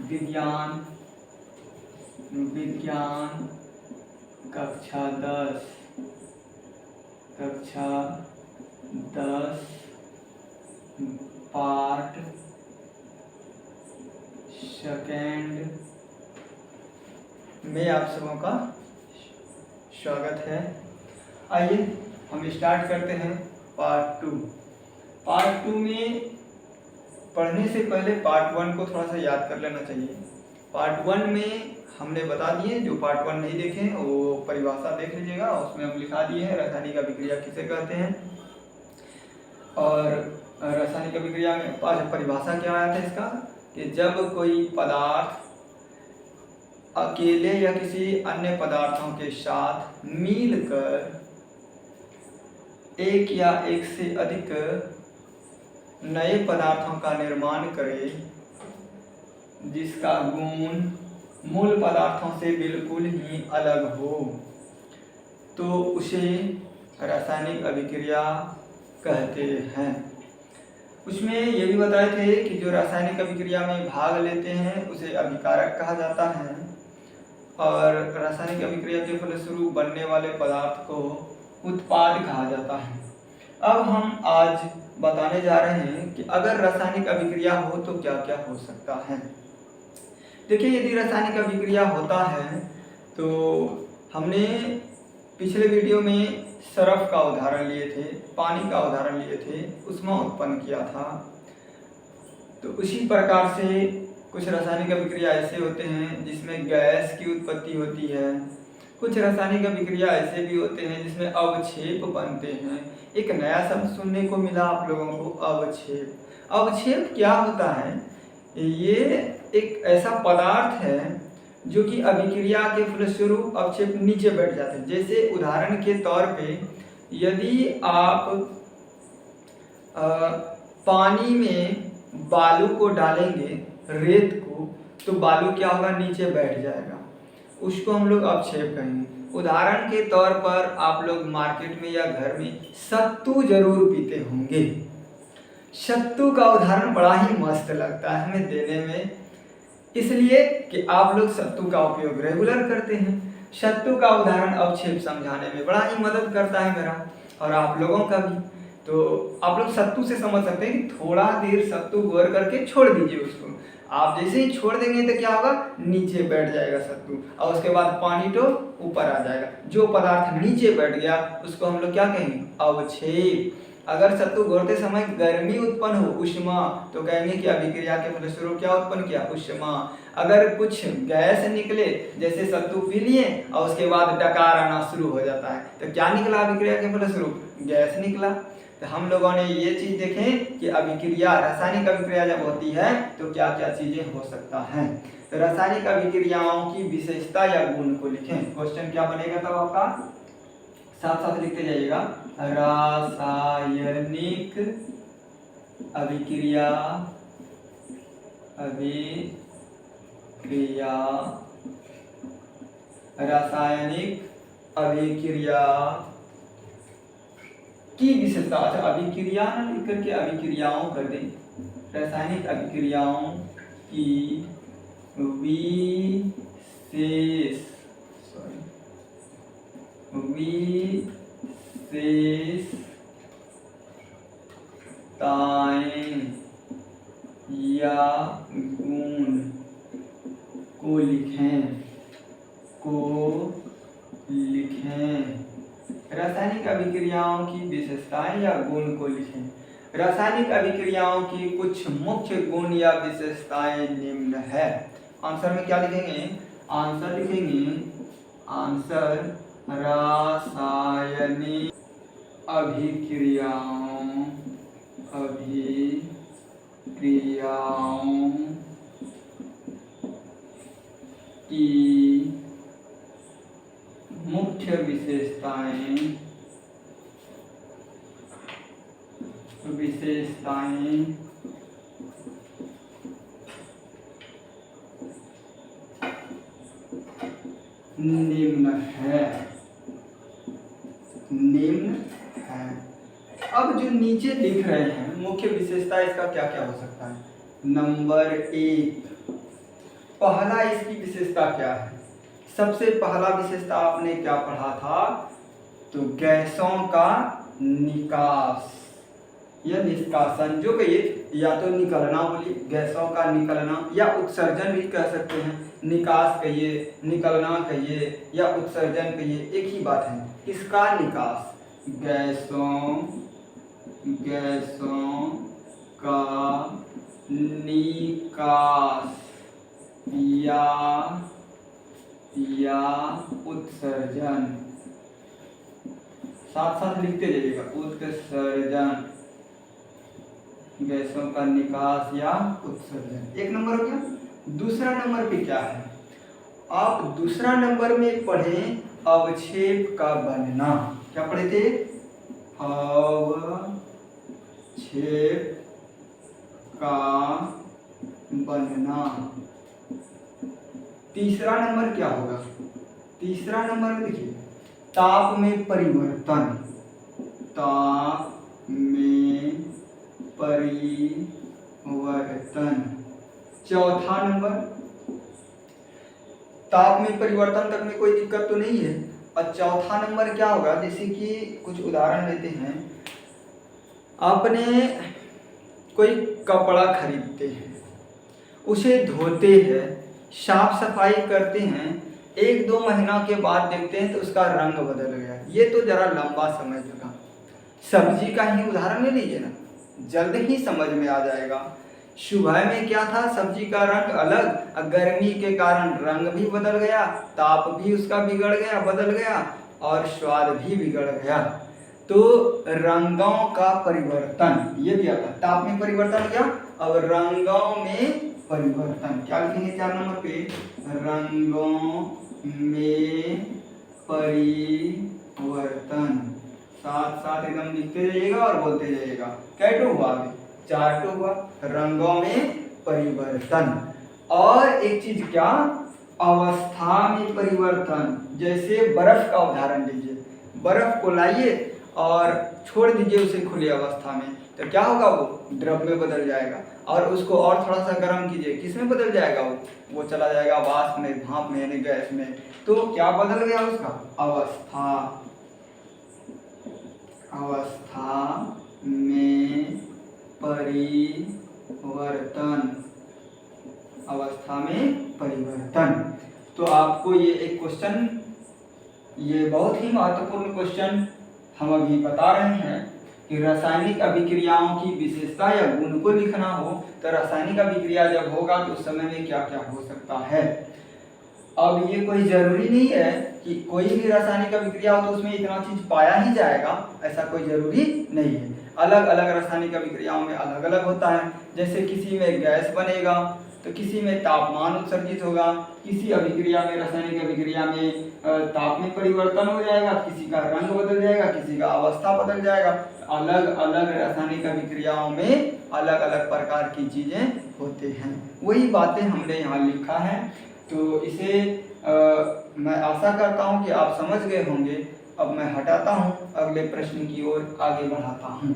विज्ञान कक्षा 10 part second में आप सबों का स्वागत है। आइए हम स्टार्ट करते हैं पार्ट 2। पार्ट 2 में पढ़ने से पहले पार्ट 1 को थोड़ा सा याद कर लेना चाहिए। पार्ट 1 में हमने बता दिए, जो पार्ट 1 नहीं देखे वो परिभाषा देख लीजिएगा, उसमें हम लिखा दिए हैं रासायनिक अभिक्रिया किसे कहते हैं। और रासायनिक अभिक्रिया में परिभाषा क्या आया था इसका, कि जब कोई पदार्थ अकेले या किसी अन्य पदार्थों के साथ मिलकर एक या एक से अधिक नए पदार्थों का निर्माण करे, जिसका गुण मूल पदार्थों से बिल्कुल ही अलग हो, तो उसे रासायनिक अभिक्रिया कहते हैं। उसमें ये भी बताए थे कि जो रासायनिक अभिक्रिया में भाग लेते हैं उसे अभिकारक कहा जाता है, और रासायनिक अभिक्रिया के फलस्वरूप बनने वाले पदार्थ को उत्पाद कहा जाता है। अब हम आज बताने जा रहे हैं कि अगर रासायनिक अभिक्रिया हो तो क्या क्या हो सकता है। देखिए, यदि रासायनिक अभिक्रिया होता है तो हमने पिछले वीडियो में सरफ का उदाहरण लिए थे, पानी का उदाहरण लिए थे, उष्मा उत्पन्न किया था। तो उसी प्रकार से कुछ रासायनिक अभिक्रिया ऐसे होते हैं जिसमें गैस की उत्पत्ति होती है। कुछ रासायनिक अभिक्रिया ऐसे भी होते हैं जिसमें अवक्षेप बनते हैं। एक नया शब्द सुनने को मिला आप लोगों को, अवक्षेप। अवक्षेप क्या होता है? ये एक ऐसा पदार्थ है जो कि अभिक्रिया के फलस्वरूप अवक्षेप नीचे बैठ जाते हैं। जैसे उदाहरण के तौर पे यदि आप पानी में बालू को डालेंगे, रेत को, तो बालू क्या होगा? नीचे बैठ जाएगा। उसको हम लोग अवक्षेप कहेंगे। उदाहरण के तौर पर आप लोग मार्केट में या घर में सत्तू जरूर पीते होंगे। सत्तू का उदाहरण बड़ा ही मस्त लगता है हमें देने में, इसलिए कि आप लोग सत्तू का उपयोग रेगुलर करते हैं। सत्तू का उदाहरण अवक्षेप समझाने में बड़ा ही मदद करता है मेरा और आप लोगों का भी। तो आप लोग सत्तू से समझ सकते हैं कि थोड़ा देर सत्तू घोर करके छोड़ दीजिए उसको। आप जैसे ही छोड़ देंगे तो क्या होगा? नीचे बैठ जाएगा सत्तू, और उसके बाद पानी तो ऊपर आ जाएगा। जो पदार्थ नीचे बैठ गया उसको हम लोग क्या कहेंगे? अवक्षेप। अगर सत्तू घोरते समय गर्मी उत्पन्न हो, ऊष्मा, तो कहेंगे कि अभिक्रिया के फलस्वरूप क्या उत्पन्न किया? ऊष्मा। अगर कुछ गैस निकले, जैसे सत्तू पी लिए और उसके बाद डकार आना शुरू हो जाता है, तो क्या निकला अभिक्रिया के फलस्वरूप? गैस निकला। तो हम लोगों ने ये चीज देखें कि अभिक्रिया, रासायनिक अभिक्रिया जब होती है तो क्या क्या चीजें हो सकता है। तो रासायनिक अभिक्रियाओं की विशेषता या गुण को लिखें। क्वेश्चन क्या बनेगा तब आपका? साथ साथ लिखते जाइएगा। रासायनिक अभिक्रिया रासायनिक अभिक्रिया की विशेषता। अच्छा, अभिक्रिया न लिख करके अभिक्रियाओं कर दें। रासायनिक अभिक्रियाओं की विशेषताएं या गुण को लिखें। रासायनिक अभिक्रियाओं की विशेषताएं या गुण को लिखें। रासायनिक अभिक्रियाओं की कुछ मुख्य गुण या विशेषताएं निम्न है। आंसर में क्या लिखेंगे? आंसर लिखेंगे, आंसर रासायनिक अभिक्रियाओं की मुख्य विशेषताएं निम्न है। अब जो नीचे लिख रहे हैं मुख्य विशेषता, इसका क्या क्या हो सकता है? नंबर 1, पहला इसकी विशेषता क्या है? सबसे पहला विशेषता आपने क्या पढ़ा था? तो गैसों का निकास या निष्कासन, जो कहिए या तो निकलना बोलिए, गैसों का निकलना, या उत्सर्जन भी कह सकते हैं, निकास कहिए, निकलना कहिए या उत्सर्जन कहिए, एक ही बात है। इसका निकास, गैसों का निकास या उत्सर्जन, साथ साथ लिखते जाइएगा, उत्सर्जन, गैसों का निकास या उत्सर्जन। एक नंबर हो गया। दूसरा नंबर पे क्या है? आप दूसरा नंबर में पढ़ें अवक्षेप का बनना। क्या पढ़े थे? अवक्षेप का बनना। तीसरा नंबर क्या होगा? तीसरा नंबर में देखिए ताप में परिवर्तन, ताप में परिवर्तन। चौथा नंबर, ताप में परिवर्तन तक में कोई दिक्कत तो नहीं है। और चौथा नंबर क्या होगा? जैसे कि कुछ उदाहरण लेते हैं, आपने कोई कपड़ा खरीदते हैं, उसे धोते हैं, साफ सफाई करते हैं, 1-2 महीना के बाद देखते हैं तो उसका रंग बदल गया। ये तो जरा लंबा समय लगा। सब्जी का ही उदाहरण ले लीजिए ना, जल्द ही समझ में आ जाएगा। सुबह में क्या था? सब्जी का रंग अलग, गर्मी के कारण रंग भी बदल गया, ताप भी उसका बिगड़ गया, बदल गया, और स्वाद भी बिगड़ गया। तो रंगों का परिवर्तन ये भी आता है। ताप में परिवर्तन हो गया, अब रंगों में परिवर्तन। क्या लिखेंगे 4 नंबर पे? रंगों में परिवर्तन। साथ साथ एकदम लिखते जाइएगा और बोलते जाइएगा। कैटो हुआ? 4 हुआ। रंगों में परिवर्तन। और एक चीज क्या? अवस्था में परिवर्तन। जैसे बर्फ का उदाहरण लीजिए, बर्फ को लाइए और छोड़ दीजिए उसे खुली अवस्था में, तो क्या होगा? वो द्रव में बदल जाएगा। और उसको और थोड़ा सा गर्म कीजिए, किस में बदल जाएगा? वो चला जाएगा वाष्प में, भाप में, यानी गैस में। तो क्या बदल गया उसका? अवस्था। अवस्था में परिवर्तन। अवस्था में परिवर्तन। तो आपको ये एक क्वेश्चन, ये बहुत ही महत्वपूर्ण क्वेश्चन हम अभी बता रहे हैं कि रासायनिक अभिक्रियाओं की विशेषता या गुण को लिखना हो तो रासायनिक अभिक्रिया जब होगा तो उस समय में क्या क्या हो सकता है। अब ये कोई जरूरी नहीं है कि कोई भी रासायनिक अभिक्रिया हो तो उसमें इतना चीज पाया ही जाएगा, ऐसा कोई जरूरी नहीं है। अलग अलग रासायनिक अभिक्रियाओं में अलग अलग होता है। जैसे किसी में गैस बनेगा तो किसी में तापमान उत्सर्जित होगा, किसी अभिक्रिया में, रासायनिक अभिक्रिया में ताप में परिवर्तन हो जाएगा, किसी का रंग बदल जाएगा, किसी का अवस्था बदल जाएगा। अलग अलग रासायनिक अभिक्रियाओं में अलग अलग प्रकार की चीजें होते हैं। वही बातें हमने यहाँ लिखा है। तो इसे मैं आशा करता हूँ कि आप समझ गए होंगे। अब मैं हटाता हूँ, अगले प्रश्न की ओर आगे बढ़ाता हूँ।